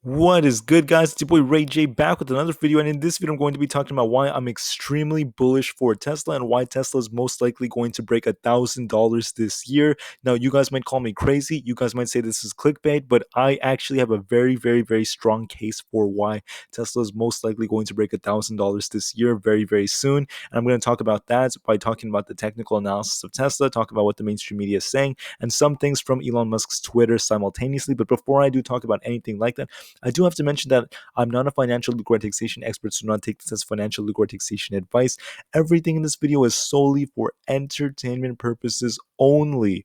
What is good, guys? It's your boy Ray J back with another video, and in this video, I'm going to be talking about why I'm extremely bullish for Tesla and why Tesla is most likely going to break $1,000 this year. Now, you guys might call me crazy. You guys might say this is clickbait, but I actually have a very, very, very strong case for why Tesla is most likely going to break $1,000 this year, very, very soon. And I'm going to talk about that by talking about the technical analysis of Tesla, talk about what the mainstream media is saying, and some things from Elon Musk's Twitter simultaneously. But before I do talk about anything like that, I do have to mention that I'm not a financial legal taxation expert, so do not take this as financial legal taxation advice. Everything in this video is solely for entertainment purposes only.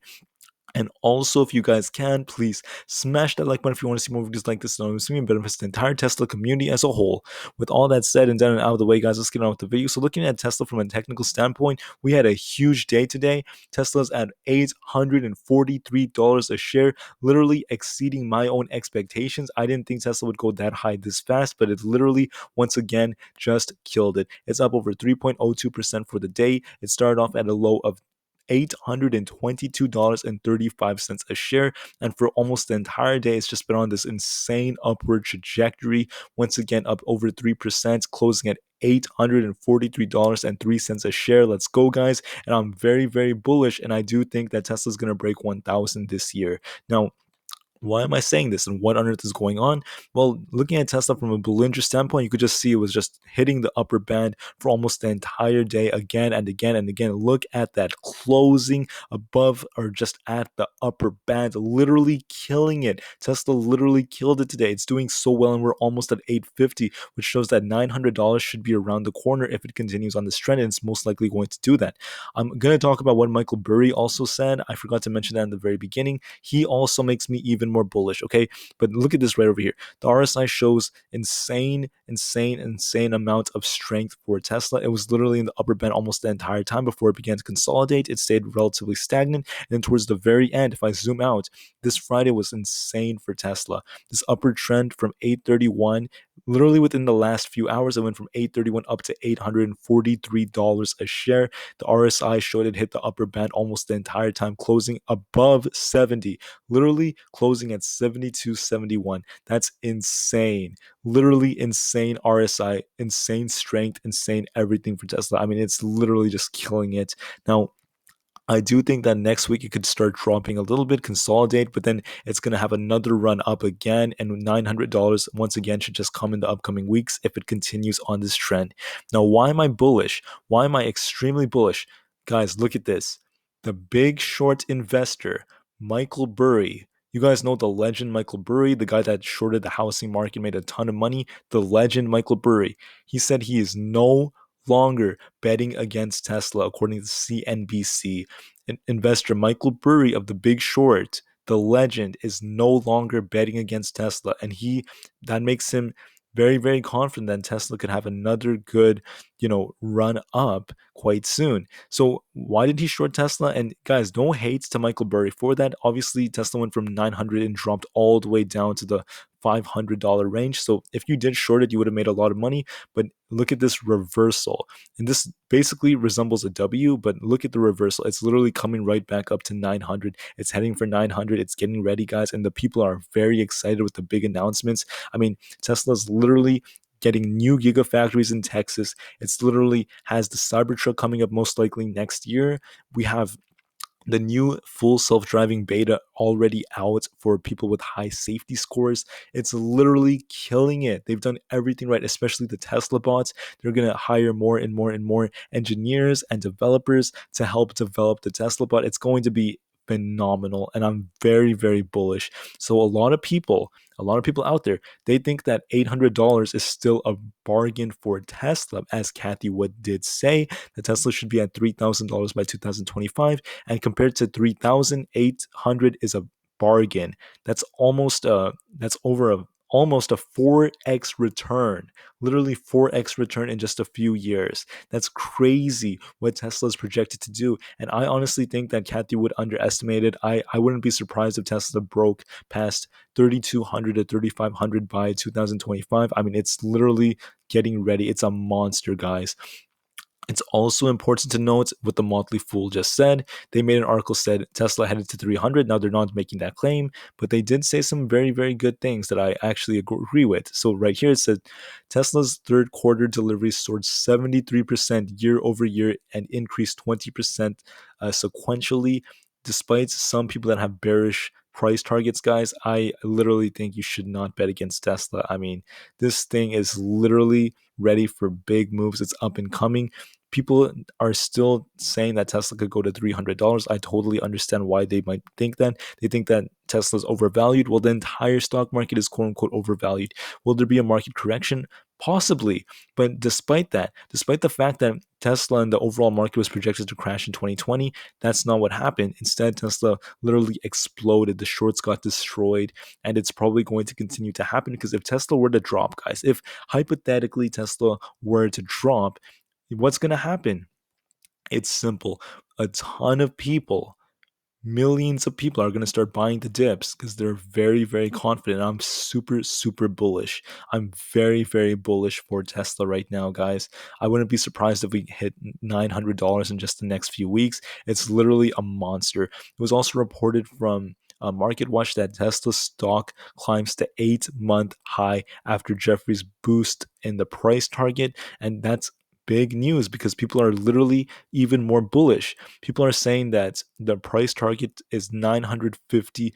And also, if you guys can, please smash that like button if you want to see more videos like this. And it benefits the entire Tesla community as a whole. With all that said and done and out of the way, guys, let's get on with the video. So, looking at Tesla from a technical standpoint, we had a huge day today. Tesla's at $843 a share, literally exceeding my own expectations. I didn't think Tesla would go that high this fast, but it literally, once again, just killed it. It's up over 3.02% for the day. It started off at a low of $822.35 a share. And for almost the entire day, it's just been on this insane upward trajectory. Once again, up over 3%, closing at $843.03 a share. Let's go, guys. And I'm very, very bullish. And I do think that Tesla's going to break 1,000 this year. Now, why am I saying this and what on earth is going on? Well, looking at Tesla from a Bollinger standpoint, you could just see it was just hitting the upper band for almost the entire day again and again and again. Look at that closing above or just at the upper band, literally killing it. Tesla literally killed it today. It's doing so well, and we're almost at 850, which shows that $900 should be around the corner if it continues on this trend, and it's most likely going to do that. I'm going to talk about what Michael Burry also said. I forgot to mention that in the very beginning. He also makes me even more bullish, okay? But look at this right over here. The RSI shows insane amount of strength for Tesla. It was literally in the upper band almost the entire time before it began to consolidate. It stayed relatively stagnant. And then towards the very end, if I zoom out, this Friday was insane for Tesla. This upward trend from 831, literally within the last few hours, it went from 831 up to $843 a share. The RSI showed it hit the upper band almost the entire time, closing above 70, literally closing at 72.71. That's insane. Literally insane RSI, insane strength, insane everything for Tesla. I mean, it's literally just killing it. Now, I do think that next week it could start dropping a little bit, consolidate, but then it's going to have another run up again. And $900 once again should just come in the upcoming weeks if it continues on this trend. Now, why am I bullish? Why am I extremely bullish? Guys, look at this. The big short investor, Michael Burry. You guys know the legend Michael Burry, the guy that shorted the housing market, made a ton of money. The legend Michael Burry. He said he is no longer betting against Tesla, according to CNBC. Investor Michael Burry of The Big Short, the legend, is no longer betting against Tesla, and that makes him very, very confident that Tesla could have another good, run up quite soon. So why did he short Tesla? And guys, no hate to Michael Burry for that. Obviously, Tesla went from 900 and dropped all the way down to the $500 range. So if you did short it, you would have made a lot of money. But look at this reversal. And this basically resembles a W, but look at the reversal. It's literally coming right back up to 900. It's heading for 900. It's getting ready, guys. And the people are very excited with the big announcements. I mean, Tesla's literally getting new gigafactories in Texas. It's literally has the Cybertruck coming up most likely next year. We have the new full self-driving beta already out for people with high safety scores. It's literally killing it. They've done everything right, especially the Tesla bots. They're going to hire more and more and more engineers and developers to help develop the Tesla bot. It's going to be phenomenal, and I'm very, very bullish. So a lot of people out there, they think that $800 is still a bargain for Tesla, as Kathy Wood did say that Tesla should be at $3,000 by 2025, and compared to 3,800 is a bargain. That's almost a 4x return, literally 4x return in just a few years. That's crazy what Tesla is projected to do. And I honestly think that Kathy Wood underestimated. I wouldn't be surprised if Tesla broke past 3,200 to 3,500 by 2025. I mean, it's literally getting ready. It's a monster, guys. It's also important to note what the Motley Fool just said. They made an article said Tesla headed to 300. Now they're not making that claim, but they did say some very, very good things that I actually agree with. So right here it says Tesla's third quarter deliveries soared 73% year over year and increased 20% sequentially. Despite some people that have bearish price targets, guys, I literally think you should not bet against Tesla. I mean, this thing is literally ready for big moves. It's up and coming. People are still saying that Tesla could go to $300. I totally understand why they might think that. They think that Tesla's overvalued. Well, the entire stock market is quote unquote overvalued. Will there be a market correction? Possibly. But despite that, despite the fact that Tesla and the overall market was projected to crash in 2020, that's not what happened. Instead, Tesla literally exploded. The shorts got destroyed, and it's probably going to continue to happen because if Tesla were to drop, guys, if hypothetically Tesla were to drop, what's going to happen? It's simple. A ton of people, millions of people are going to start buying the dips because they're very, very confident. I'm super, super bullish. I'm very, very bullish for Tesla right now, guys. I wouldn't be surprised if we hit $900 in just the next few weeks. It's literally a monster. It was also reported from Market Watch that Tesla stock climbs to 8-month high after Jeffrey's boost in the price target. And that's big news because people are literally even more bullish. People are saying that the price target is $950.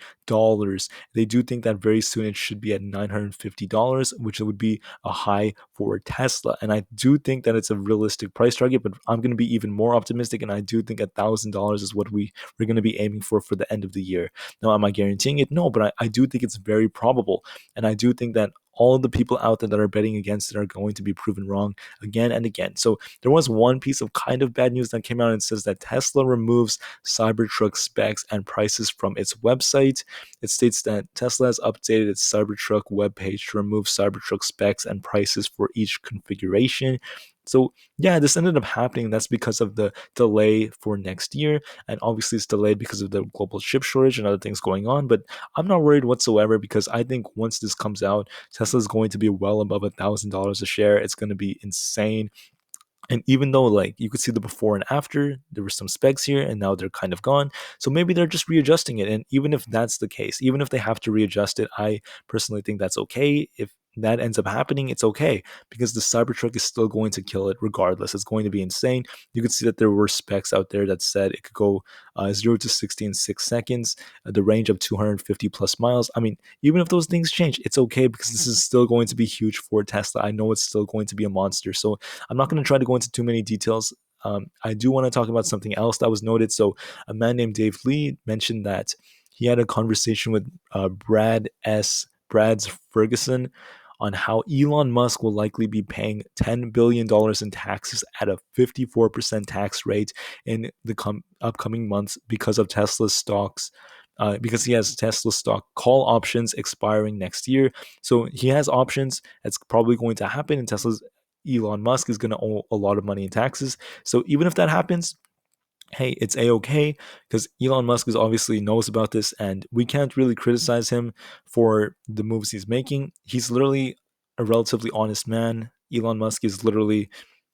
They do think that very soon it should be at $950, which would be a high for Tesla. And I do think that it's a realistic price target, but I'm going to be even more optimistic. And I do think $1,000 is what we're going to be aiming for the end of the year. Now, am I guaranteeing it? No, but I do think it's very probable. And I do think that all of the people out there that are betting against it are going to be proven wrong again and again. So there was one piece of kind of bad news that came out and says that Tesla removes Cybertruck specs and prices from its website. It states that Tesla has updated its Cybertruck webpage to remove Cybertruck specs and prices for each configuration. So yeah, this ended up happening. That's because of the delay for next year, and obviously it's delayed because of the global chip shortage and other things going on. But I'm not worried whatsoever because I think once this comes out, Tesla is going to be well above $1,000 a share. It's going to be insane. And even though like you could see the before and after, there were some specs here and now they're kind of gone. So maybe they're just readjusting it. And even if that's the case, even if they have to readjust it, I personally think that's okay. If that ends up happening, it's okay because the Cybertruck is still going to kill it regardless. It's going to be insane. You could see that there were specs out there that said it could go 0 to 60 in 6 seconds, the range of 250 plus miles. I mean, even if those things change, it's okay because this is still going to be huge for Tesla. I know it's still going to be a monster. So I'm not going to try to go into too many details. I do want to talk about something else that was noted. So, a man named Dave Lee mentioned that he had a conversation with Brad's Ferguson on how Elon Musk will likely be paying $10 billion in taxes at a 54% tax rate in the upcoming months because of Tesla's stocks. Because he has Tesla stock call options expiring next year. So he has options. That's probably going to happen. And Elon Musk is going to owe a lot of money in taxes. So even if that happens, hey, it's a-okay because Elon Musk is obviously knows about this, and we can't really criticize him for the moves he's making. He's literally a relatively honest man. Elon Musk is literally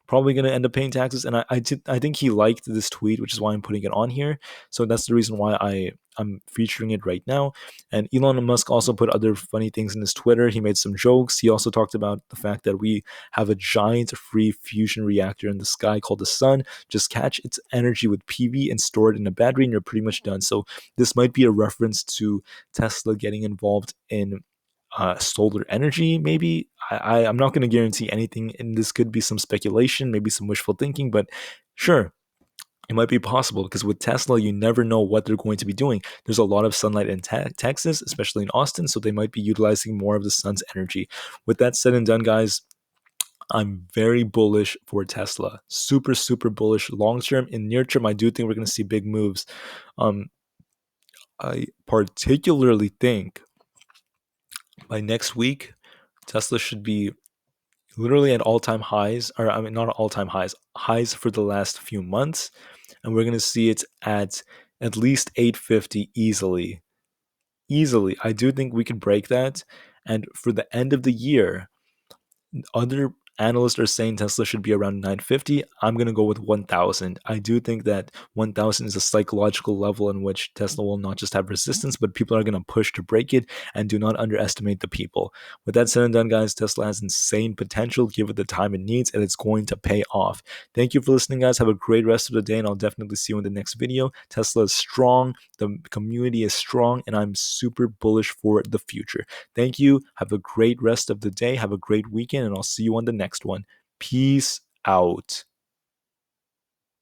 probably going to end up paying taxes, and I think he liked this tweet, which is why I'm putting it on here. So that's the reason why I'm featuring it right now. And Elon Musk also put other funny things in his Twitter. He made some jokes. He also talked about the fact that we have a giant free fusion reactor in the sky called the sun. Just catch its energy with PV and store it in a battery, and you're pretty much done. So this might be a reference to Tesla getting involved in solar energy. Maybe I'm not going to guarantee anything, and this could be some speculation, maybe some wishful thinking, but sure, it might be possible because with Tesla, you never know what they're going to be doing. There's a lot of sunlight in Texas, especially in Austin, so they might be utilizing more of the sun's energy. With that said and done, guys, I'm very bullish for Tesla. Super, super bullish long term. In near term, I do think we're going to see big moves. Um, I particularly think by next week, Tesla should be literally at all-time highs, or I mean not all-time highs, highs for the last few months, and we're going to see it at least 850 easily. Easily. I do think we could break that, and for the end of the year, other Analysts are saying Tesla should be around 950. I'm going to go with 1000. I do think that 1000 is a psychological level in which Tesla will not just have resistance, but people are going to push to break it, and do not underestimate the people. With that said and done, guys, Tesla has insane potential. Give it the time it needs, and it's going to pay off. Thank you for listening, guys. Have a great rest of the day, and I'll definitely see you in the next video. Tesla is strong, the community is strong, and I'm super bullish for the future. Thank you. Have a great rest of the day. Have a great weekend, and I'll see you on the next one. Peace out.